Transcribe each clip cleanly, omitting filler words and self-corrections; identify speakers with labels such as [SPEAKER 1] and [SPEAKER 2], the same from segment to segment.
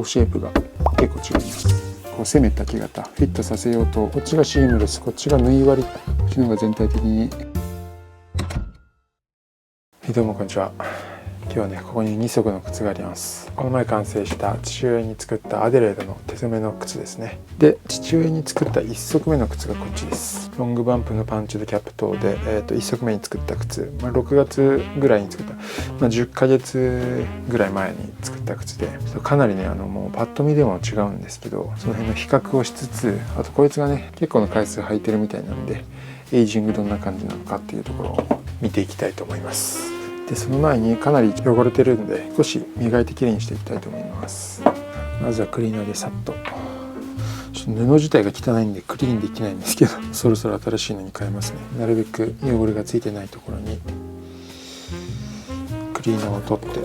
[SPEAKER 1] トシェイプが結構違います。こう攻めた木型フィットさせようと、こっちがシームレス、こっちが縫い割りっていうのが全体的に。どうもこんにちは。今日はね、ここに2足の靴があります。この前完成した父親に作ったアデレードの手染めの靴ですね。で、父親に作った1足目の靴がこっちです。ロングバンプのパンチとキャップ等で、1足目に作った靴、6月ぐらいに作った、10ヶ月ぐらい前に作った靴で、かなりね、もうパッと見でも違うんですけど、その辺の比較をしつつ、あとこいつがね、結構の回数履いてるみたいなんで、エイジングどんな感じなのかっていうところを見ていきたいと思います。で、その前にかなり汚れてるので少し磨いてきれいにしていきたいと思います。まずはクリーナーでさっと。ちょっと布自体が汚いんでクリーンできないんですけど、そろそろ新しいのに変えますね。なるべく汚れがついてないところにクリーナーを取って、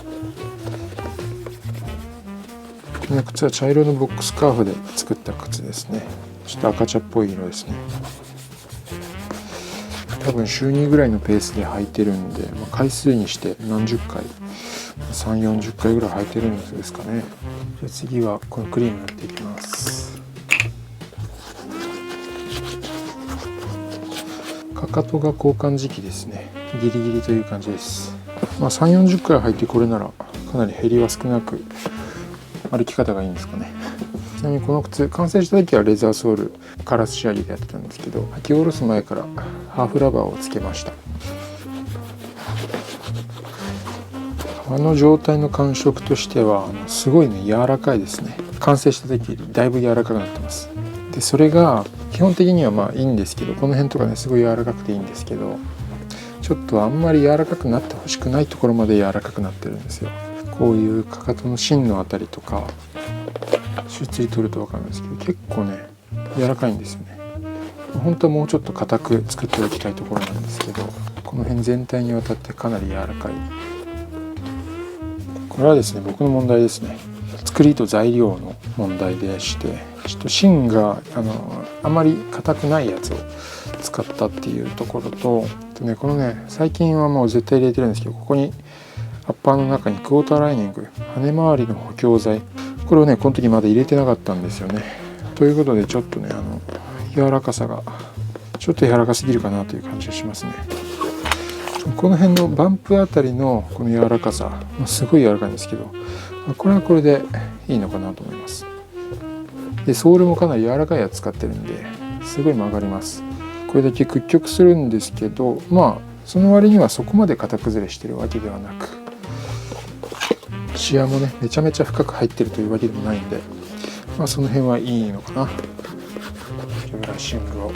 [SPEAKER 1] この靴は茶色のボックスカーフで作った靴ですね。ちょっと赤茶っぽい色ですね。多分週2ぐらいのペースで履いてるんで、回数にして何十回、3、40回ぐらい履いてるんですかね。じゃあ次はこのクリーム塗っていきます。かかとが交換時期ですね。ギリギリという感じです。3、40回履いてこれならかなり減りは少なく、歩き方がいいんですかね。ちなみにこの靴完成した時はレザーソールカラス仕上げでやってたんですけど、履き下ろす前からハーフラバーをつけました。革の状態の感触としてはすごいね、柔らかいですね。完成した時よりだいぶ柔らかくなってます。で、それが基本的にはいいんですけど、この辺とかねすごい柔らかくていいんですけど、ちょっとあんまり柔らかくなってほしくないところまで柔らかくなってるんですよ。こういうかかとの芯のあたりとか手つり取ると分かるんですけど、結構ね柔らかいんですよね。本当はもうちょっと硬く作っておきたいところなんですけど、この辺全体にわたってかなり柔らかい。これはですね、僕の問題ですね。作りと材料の問題でして、ちょっと芯があまり硬くないやつを使ったっていうところと、このね、最近はもう絶対入れてるんですけど、ここにアッパーの中にクォーターライニング、羽回りの補強剤、これをねこの時まだ入れてなかったんですよね。ということでちょっとね柔らかさがちょっと柔らかすぎるかなという感じがしますね。この辺のバンプあたりのこの柔らかさ、すごい柔らかいんですけど、これはこれでいいのかなと思います。で、ソールもかなり柔らかいやつ使ってるんですごい曲がります。これだけ屈曲するんですけど、その割にはそこまで型崩れしてるわけではなく、シワもねめちゃめちゃ深く入ってるというわけでもないんで、その辺はいいのかな。ブラッシングを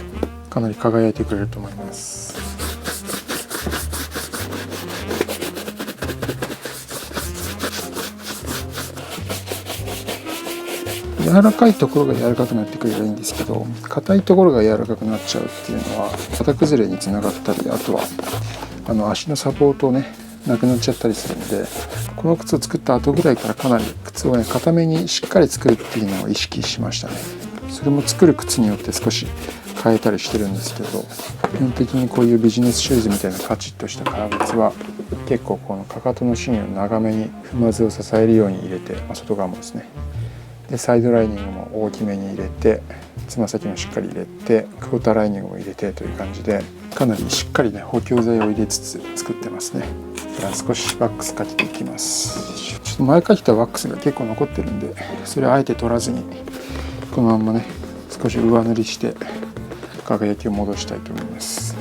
[SPEAKER 1] かなり輝いてくれると思います。柔らかいところが柔らかくなってくればいいんですけど、硬いところが柔らかくなっちゃうっていうのは型崩れにつながったり、あとは足のサポートをねなくなっちゃったりするので、この靴を作った後ぐらいからかなり靴をね硬めにしっかり作るっていうのを意識しましたね。それも作る靴によって少し変えたりしてるんですけど、基本的にこういうビジネスシューズみたいなカチッとした革靴は結構このかかとの芯を長めに踏まずを支えるように入れて、外側もですね、でサイドライニングも大きめに入れて、つま先もしっかり入れて、クォーターライニングも入れてという感じで、かなりしっかりね補強剤を入れつつ作ってますね。では少しワックスかけていきます。ちょっと前かけたワックスが結構残ってるんで、それをあえて取らずにこのまんまね少し上塗りして輝きを戻したいと思います。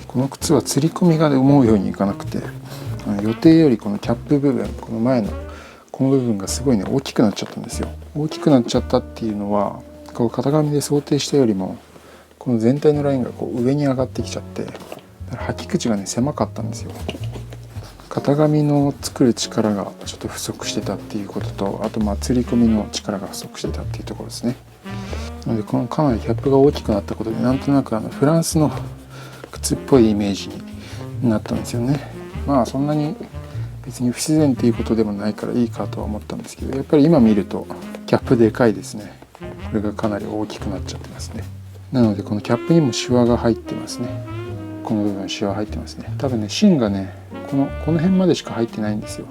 [SPEAKER 1] この靴は釣り込みが思うようにいかなくて、予定よりこのキャップ部分、この前のこの部分がすごいね大きくなっちゃったんですよ。大きくなっちゃったっていうのは、こう型紙で想定したよりもこの全体のラインがこう上に上がってきちゃって、だから履き口がね狭かったんですよ。型紙の作る力がちょっと不足してたっていうことと、あと釣り込みの力が不足してたっていうところですね。なのでこのかなりキャップが大きくなったことで、なんとなくフランスの靴っぽいイメージになったんですよね。そんなに別に不自然っていうことでもないからいいかとは思ったんですけど、やっぱり今見るとキャップでかいですね。これがかなり大きくなっちゃってますね。なのでこのキャップにもシワが入ってますね。この部分シワ入ってますね。多分ね芯がねこの辺までしか入ってないんですよ。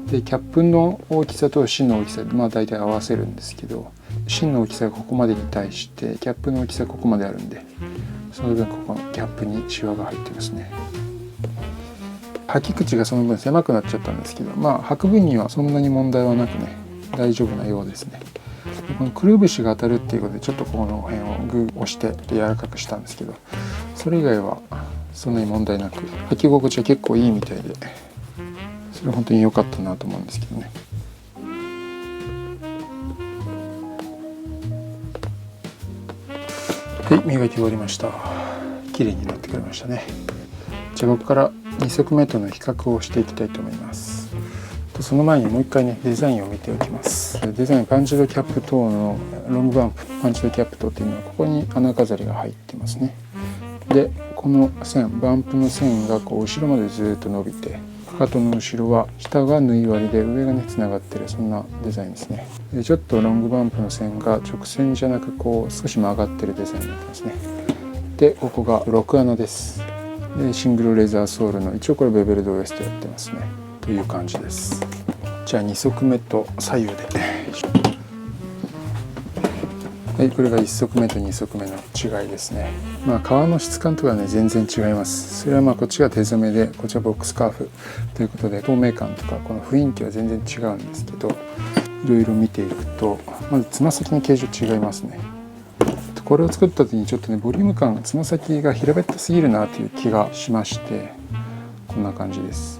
[SPEAKER 1] でキャップの大きさと芯の大きさで大体合わせるんですけど、芯の大きさがここまでに対してキャップの大きさがここまであるんで、その分ここのキャップにシワが入ってますね。履き口がその分狭くなっちゃったんですけど、履く分にはそんなに問題はなくね、大丈夫なようですね。このくるぶしが当たるっていうことでちょっとこの辺をグー押して柔らかくしたんですけど、それ以外はそんなに問題なく履き心地は結構いいみたいで、それは本当に良かったなと思うんですけどね。はい、磨き終わりました。綺麗になってくれましたね。じゃあここから2足目との比較をしていきたいと思います。その前にもう一回ね、デザインを見ておきます。デザイン、パンチドキャップ等のロングバンプ、パンチドキャップ等っていうのはここに穴飾りが入ってますね。でこの線、バンプの線がこう後ろまでずっと伸びて、かかとの後ろは下が縫い割りで上がねつながってる、そんなデザインですね。でちょっとロングバンプの線が直線じゃなくこう少し曲がってるデザインになってますね。でここが6穴です。でシングルレザーソールの、一応これベベルドウエストやってますねという感じです。じゃあ2足目と左右で、はい、これが1足目と2足目の違いですね。革の質感とかね全然違います。それはこっちが手染めでこっちはボックスカーフということで、透明感とかこの雰囲気は全然違うんですけど、いろいろ見ていくとまずつま先の形状違いますね。これを作った時にちょっとねボリューム感、つま先が平べったすぎるなという気がしまして、こんな感じです。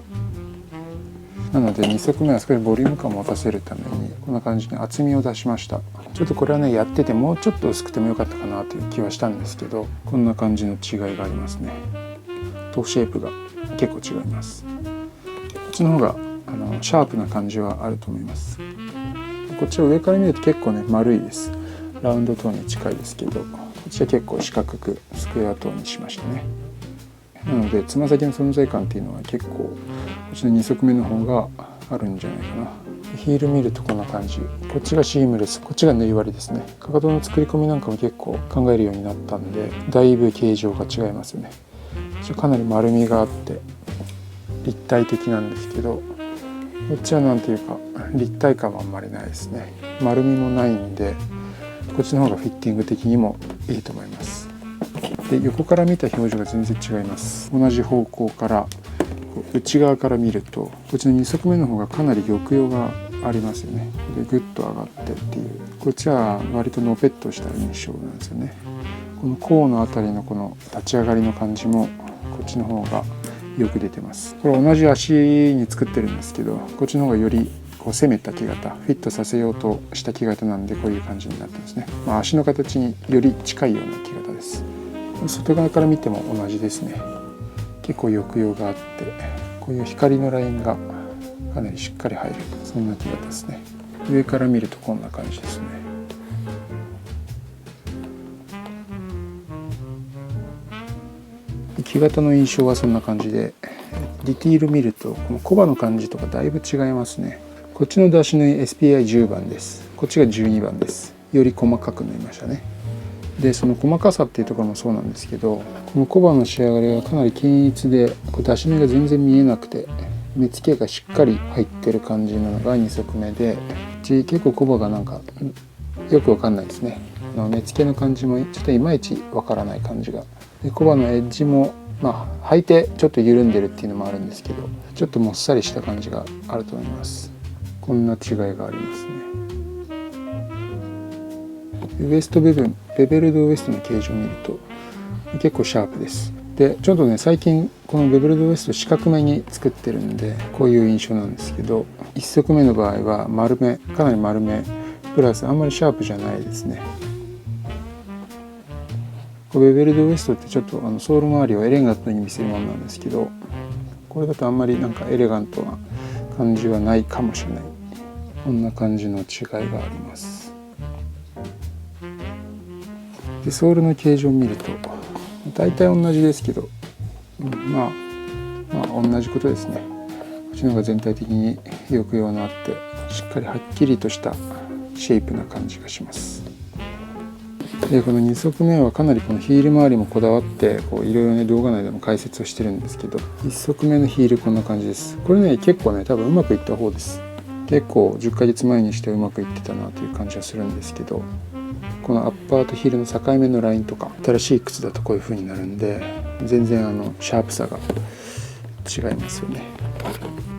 [SPEAKER 1] なので2足目は少しボリューム感を持たせるためにこんな感じに厚みを出しました。ちょっとこれはねやっててもうちょっと薄くてもよかったかなという気はしたんですけど、こんな感じの違いがありますね。トシェイプが結構違います。こっちの方がシャープな感じはあると思います。こっちは上から見ると結構ね丸いです。ラウンドトーンに近いですけど、こっちは結構四角くスクエアトーンにしましたね。なのでつま先の存在感っていうのは結構こっちの2足目の方があるんじゃないかな。ヒール見るとこんな感じ、こっちがシームレス、こっちが縫い割りですね。かかとの作り込みなんかも結構考えるようになったんで、だいぶ形状が違いますよね。かなり丸みがあって立体的なんですけど、こっちはなんていうか立体感はあんまりないですね。丸みもないんで、こっちの方がフィッティング的にもいいと思います。で横から見た表情が全然違います。同じ方向から内側から見ると、こっちの2足目の方がかなり抑揚がありますよね。でグッと上がってっていう、こっちは割とのぺっとした印象なんですよね。この甲のあたりのこの立ち上がりの感じもこっちの方がよく出てます。これ同じ足に作ってるんですけど、こっちの方がよりこう攻めた木型、フィットさせようとした木型なんで、こういう感じになってますね。足の形により近いような木型です。外側から見ても同じですね。結構抑揚があって、こういう光のラインがかなりしっかり入る、そんな木型ですね。上から見るとこんな感じですね。木型の印象はそんな感じで、ディティール見るとこのコバの感じとかだいぶ違いますね。こっちの出し縫い SPI10 番です。こっちが12番です。より細かく縫いましたね。でその細かさっていうところもそうなんですけど、このコバの仕上がりがかなり均一で、出し目が全然見えなくて目付けがしっかり入ってる感じなのが2足目で、結構コバがなんかよくわかんないですね。目付けの感じもちょっといまいちわからない感じが。でコバのエッジも履いてちょっと緩んでるっていうのもあるんですけど、ちょっともっさりした感じがあると思います。こんな違いがありますね。ウエスト部分、ベベルドウエストの形状を見ると結構シャープです。でちょっとね最近このベベルドウエスト四角めに作ってるんでこういう印象なんですけど、1足目の場合は丸め、かなり丸めプラスあんまりシャープじゃないですね。ベベルドウエストってちょっとソール周りをエレガントに見せるものなんですけど、これだとあんまりなんかエレガントな感じはないかもしれない。こんな感じの違いがあります。でソールの形状を見ると大体同じですけど、同じことですね。こっちの方が全体的に抑揚のあってしっかりはっきりとしたシェイプな感じがします。でこの2足目はかなりこのヒール周りもこだわってこういろいろね動画内でも解説をしてるんですけど、1足目のヒールこんな感じです。これね結構ね多分うまくいった方です。結構10ヶ月前にしてうまくいってたなという感じはするんですけど、このアッパーとヒールの境目のラインとか新しい靴だとこういう風になるんで、全然シャープさが違いますよね。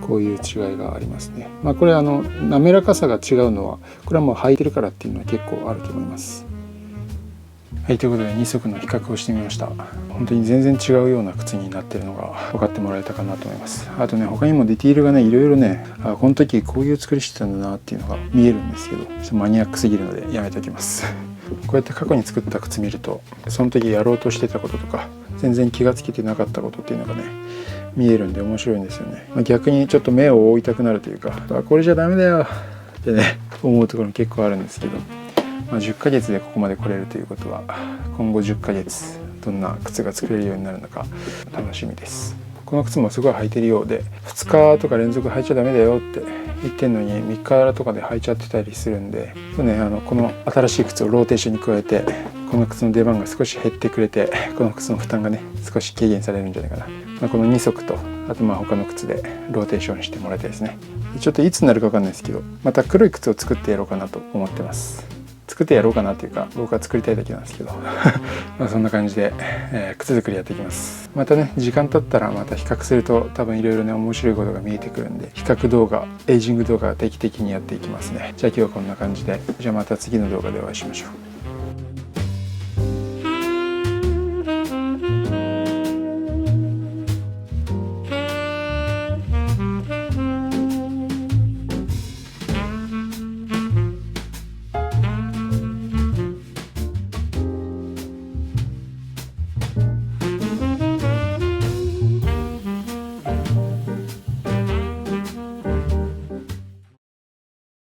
[SPEAKER 1] こういう違いがありますね。これ滑らかさが違うのはこれはもう履いてるからっていうのは結構あると思います。はい、ということで2足の比較をしてみました。本当に全然違うような靴になってるのが分かってもらえたかなと思います。あとね、他にもディティールがねいろいろね、この時こういう作りしてたんだなっていうのが見えるんですけど、ちょっとマニアックすぎるのでやめておきます。こうやって過去に作った靴見ると、その時やろうとしてたこととか全然気がつけてなかったことっていうのがね見えるんで面白いんですよね。逆にちょっと目を覆いたくなるというか、これじゃダメだよってね思うところも結構あるんですけど、10ヶ月でここまで来れるということは、今後10ヶ月どんな靴が作れるようになるのか楽しみです。この靴もすごい履いてるようで、2日とか連続履いちゃダメだよって言ってんのに3日とかで履いちゃってたりするんで、この新しい靴をローテーションに加えて、この靴の出番が少し減ってくれて、この靴の負担がね少し軽減されるんじゃないかな。この2足とあと他の靴でローテーションしてもらいたいですね。ちょっといつになるか分かんないですけど、また黒い靴を作ってやろうかなと思ってます。作ってやろうかなっていうか、僕は作りたいだけなんですけどそんな感じで、靴作りやっていきます。またね時間経ったらまた比較すると多分いろいろね面白いことが見えてくるんで、比較動画、エイジング動画定期的にやっていきますね。じゃあ今日はこんな感じで、じゃあまた次の動画でお会いしましょう。